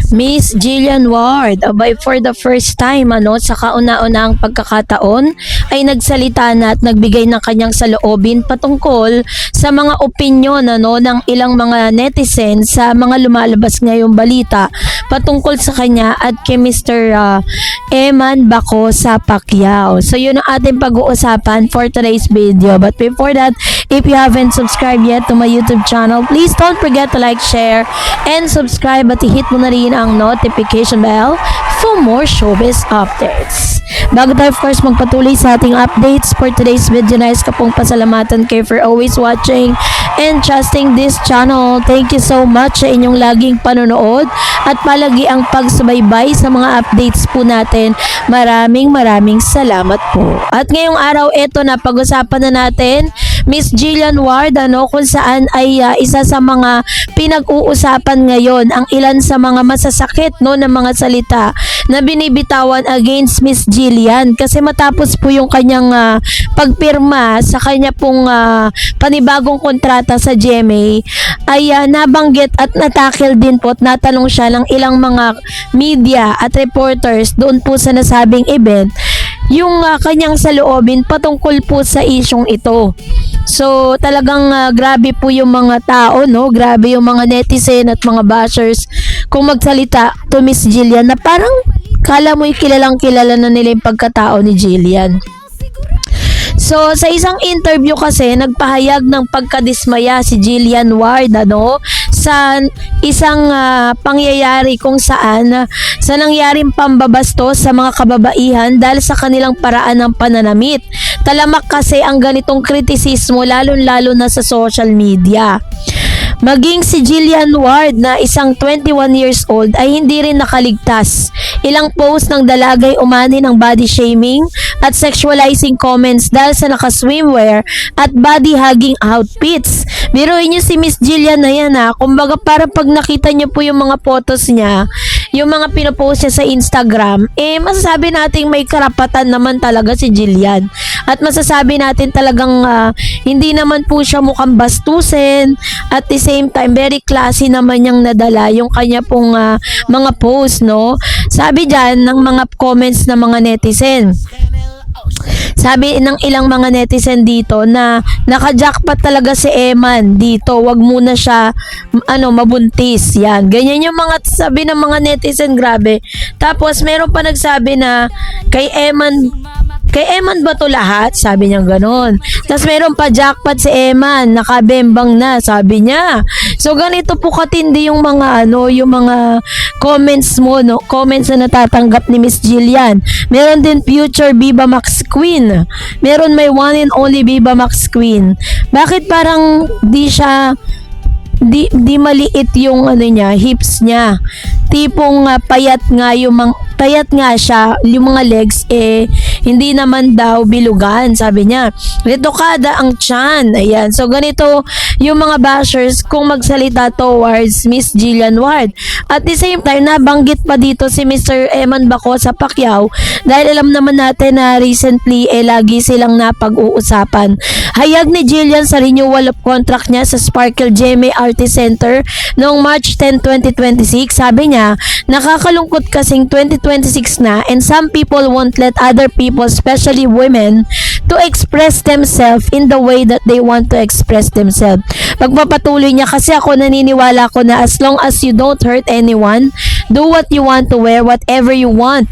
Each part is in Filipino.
Miss Jillian Ward, abay for the first time sa kauna-unahang pagkakataon ay nagsalita na at nagbigay ng kanyang saloobin patungkol sa mga opinyon ng ilang mga netizens sa mga lumalabas ngayong balita patungkol sa kanya at kay Mr. Eman Bacosa Pacquiao. So yun ang ating pag-uusapan for today's video. But before that, if you haven't subscribed yet to my YouTube channel, please don't forget to like, share, and subscribe at i-hit mo na rin ang notification bell for more showbiz updates. Bago tayo of course magpatuloy sa ating updates for today's video, nais ka pong pasalamatan kayo for always watching and trusting this channel. Thank you so much sa inyong laging panonood at palagi ang pagsubaybay sa mga updates po natin. Maraming salamat po. At ngayong araw, eto na, pag-usapan na natin Miss Jillian Ward kung saan ay isa sa mga pinag-uusapan ngayon ang ilan sa mga masasakit na mga salita na binibitawan against Miss Jillian kasi matapos po yung kanyang pagpirma sa kanya pong panibagong kontrata sa GMA ay nabanggit at natakil din po at natanong siya ng ilang mga media at reporters doon po sa nasabing event yung kanyang saloobin patungkol po sa isyong ito. So talagang grabe po yung mga tao, grabe yung mga netizen at mga bashers kung magsalita to Miss Jillian na parang kala mo'y kilalang kilala na nila yung pagkatao ni Jillian. So, sa isang interview kasi, nagpahayag ng pagkadismaya si Jillian Ward, sa isang pangyayari kung saan sa nangyaring pambabastos sa mga kababaihan dahil sa kanilang paraan ng pananamit. Talamak kasi ang ganitong kritisismo lalo-lalo na sa social media. Maging si Jillian Ward na isang 21 years old ay hindi rin nakaligtas. Ilang post ng dalagay umani ng body shaming at sexualizing comments dahil sa naka-swimwear at body hugging outfits. Biruin niyo si Miss Jillian na yan kumbaga para pag nakita niyo po yung mga photos niya, yung mga pinopost niya sa Instagram, masasabi natin may karapatan naman talaga si Jillian. At masasabi natin talagang hindi naman po siya mukhang bastusin. At the same time, very classy naman niyang nadala yung kanya pong mga post, Sabi dyan ng mga comments ng mga netizen. Sabi ng ilang mga netizen dito na naka-jackpot talaga si Eman dito, wag muna siya mabuntis. Yan, ganyan yung mga sabi ng mga netizen, grabe. Tapos meron pa nagsabi na kay Eman ba to lahat? Sabi niya gano'n. Tapos meron pa jackpot si Eman, nakabembang na, sabi niya. So ganito po katindi yung mga yung mga comments mo, comments na natatanggap ni Miss Jillian. Meron din future Viva Max Queen. Meron may one and only Viva Max Queen. Bakit parang di maliit yung niya, hips niya. Tipong payat nga siya, yung mga legs hindi naman daw bilugan, sabi niya. Retokada ang tiyan. Ayan. So ganito yung mga bashers kung magsalita towards Miss Jillian Ward. At the same time, nabanggit pa dito si Mr. Eman Bacosa Pacquiao dahil alam naman natin na recently lagi silang napag-uusapan. Hayag ni Jillian sa renewal of contract niya sa Sparkle GMA Artist Center noong March 10, 2026. Sabi niya, nakakalungkot kasing 2026 na and some people won't let other people, especially women, to express themselves in the way that they want to express themselves. Pagpapatuloy niya, kasi ako naniniwala ko na as long as you don't hurt anyone, do what you want to wear, whatever you want.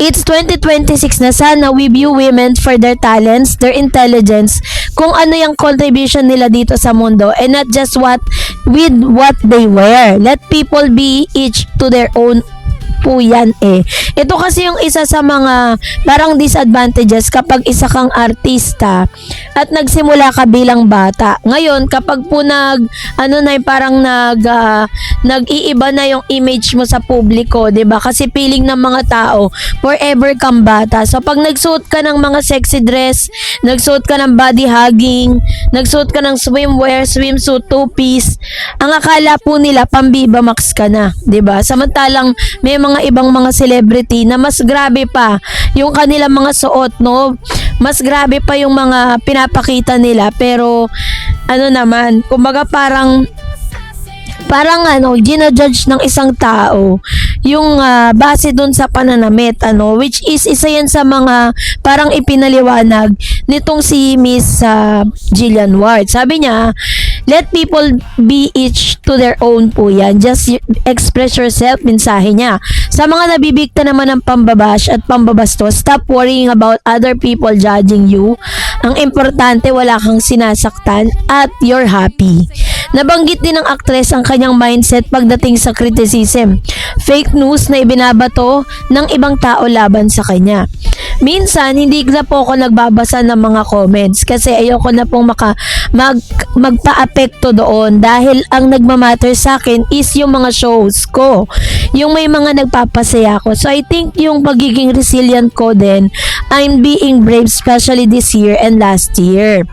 It's 2026 na, sana we view women for their talents, their intelligence, kung ano yung contribution nila dito sa mundo and not just with what they wear. Let people be each to their own po yan Ito kasi yung isa sa mga parang disadvantages kapag isa kang artista at nagsimula ka bilang bata. Ngayon, kapag po parang nag-iiba na yung image mo sa publiko, 'di ba? Kasi feeling ng mga tao, forever kang bata. So pag nagsuot ka ng mga sexy dress, nagsuot ka ng body hugging, nagsuot ka ng swimwear, swimsuit, two-piece, ang akala po nila pang-Viva Max ka na, 'di ba? Samantalang may mga ibang mga celebrity na mas grabe pa yung kanilang mga suot, mas grabe pa yung mga pinapakita nila, pero kumbaga parang parang ginajudge ng isang tao yung base dun sa pananamit, which is isa yan sa mga parang ipinaliwanag nitong si Miss Jillian Ward. Sabi niya, let people be each to their own po yan. Just express yourself, mensahe niya. Sa mga nabibigta naman ng pambabash at pambabastos, stop worrying about other people judging you. Ang importante, wala kang sinasaktan at you're happy. Nabanggit din ng aktres ang kanyang mindset pagdating sa criticism, fake news na ibinabato ng ibang tao laban sa kanya. Minsan, hindi na po ako nagbabasa ng mga comments kasi ayoko na pong magpa-apekto doon dahil ang nagmamatter sa akin is yung mga shows ko. Yung may mga nagpapasaya ko. So, I think yung pagiging resilient ko din, I'm being brave especially this year and last year.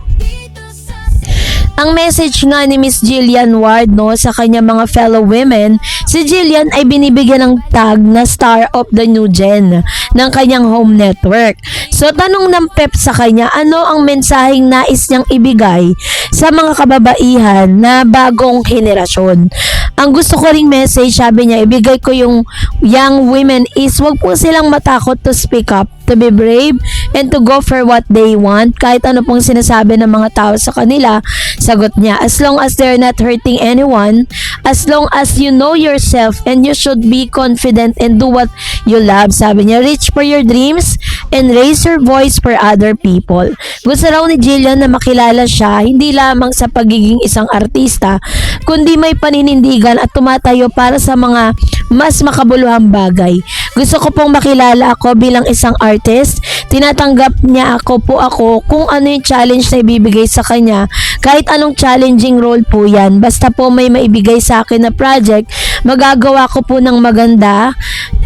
Ang message nga ni Miss Jillian Ward sa kanya mga fellow women, si Jillian ay binibigyan ng tag na Star of the New Gen ng kanyang home network. So tanong ng PEP sa kanya, ano ang mensaheng nais niyang ibigay sa mga kababaihan na bagong henerasyon? Ang gusto ko ring message, sabi niya, ibigay ko yung young women is wag po silang matakot to speak up, to be brave, and to go for what they want. Kahit ano pong sinasabi ng mga tao sa kanila, sagot niya, as long as they're not hurting anyone, as long as you know yourself and you should be confident and do what you love. Sabi niya, reach for your dreams and raise your voice for other people. Gusto raw ni Jillian na makilala siya, hindi lamang sa pagiging isang artista, kundi may paninindigan at tumatayo para sa mga mas makabuluhang bagay. Gusto ko pong makilala ako bilang isang artist. Tinatanggap niya ako kung ano yung challenge na ibibigay sa kanya. Kahit anong challenging role po yan. Basta po may maibigay sa akin na project, magagawa ko po ng maganda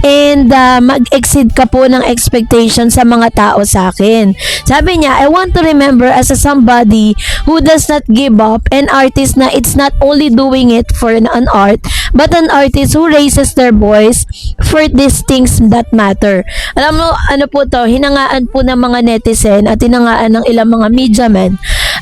and mag-exceed ka po ng expectation sa mga tao sa akin. Sabi niya, I want to remember as a somebody who does not give up, an artist na it's not only doing it for an art, but an artist who raises their voice for these things that matter. Alam mo, ano po to, hinangaan po ng mga netizen at hinangaan ng ilang mga media men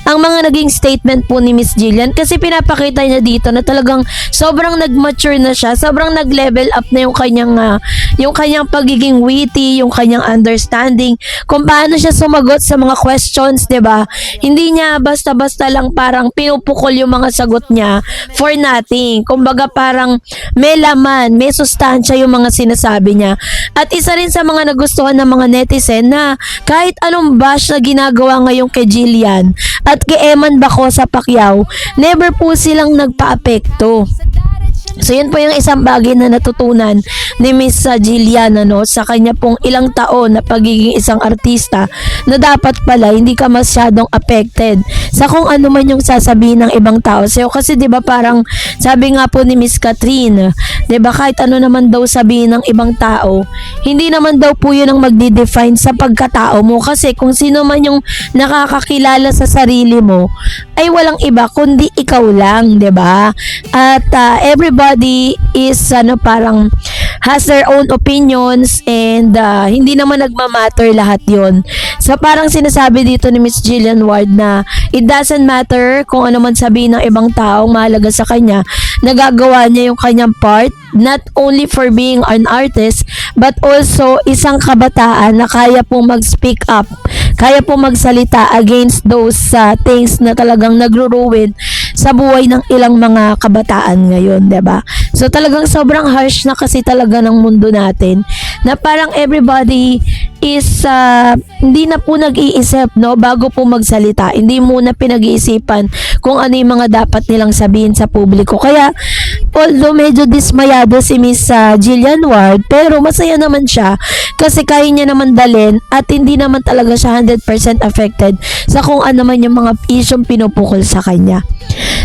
ang mga naging statement po ni Miss Jillian kasi pinapakita niya dito na talagang sobrang nag-mature na siya, sobrang nag-level up na yung kanyang pagiging witty, yung kanyang understanding, kung paano siya sumagot sa mga questions, 'di ba? Hindi niya basta-basta lang parang pinupukol yung mga sagot niya for nothing. Kumbaga parang may laman, may sustansya yung mga sinasabi niya. At isa rin sa mga nagustuhan ng mga netizen na kahit anong bash na ginagawa ngayon kay Jillian at kay Eman Bacosa Pacquiao, never po silang nagpa-apekto. So yun po yung isang bagay na natutunan ni Miss Jillian sa kanya pong ilang taon na pagiging isang artista, na dapat pala hindi ka masyadong affected sa kung ano man yung sasabihin ng ibang tao sa'yo. Kasi 'di ba parang sabi nga po ni Miss Catherine, 'di ba kahit ano naman daw sabihin ng ibang tao, hindi naman daw po yun ang magdi-define sa pagkatao mo, kasi kung sino man yung nakakakilala sa sarili mo ay walang iba kundi ikaw lang, 'di ba? At everybody is parang has their own opinions and hindi naman nagmamatter lahat yon. So parang sinasabi dito ni Miss Jillian Ward na it doesn't matter kung ano man sabihin ng ibang tao, mahalaga sa kanya, nagagawa niya yung kanyang part, not only for being an artist but also isang kabataan na kaya pong mag-speak up, kaya pong magsalita against those things na talagang nagro-ruin sa buhay ng ilang mga kabataan ngayon, 'di ba? So talagang sobrang harsh na kasi talaga ng mundo natin na parang everybody is hindi na po nag-iisip bago po magsalita. Hindi muna pinag-iisipan kung ano yung mga dapat nilang sabihin sa publiko. Kaya although medyo dismayado si Miss Jillian Ward, pero masaya naman siya kasi kaya niya naman dalhin at hindi naman talaga siya 100% affected sa kung ano man yung mga isyong pinupukol sa kanya.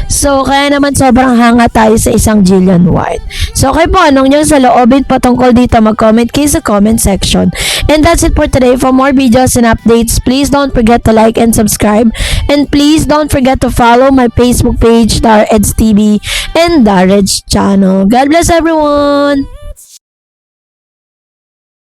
So, kaya naman sobrang hanga tayo sa isang Jillian Ward. So, kayo po, anong nyo sa loobin patungkol dito, mag-comment kayo sa comment section. And that's it for today. For more videos and updates, please don't forget to like and subscribe. And please don't forget to follow my Facebook page, Dar Eds TV, and Dar Eds channel. God bless everyone!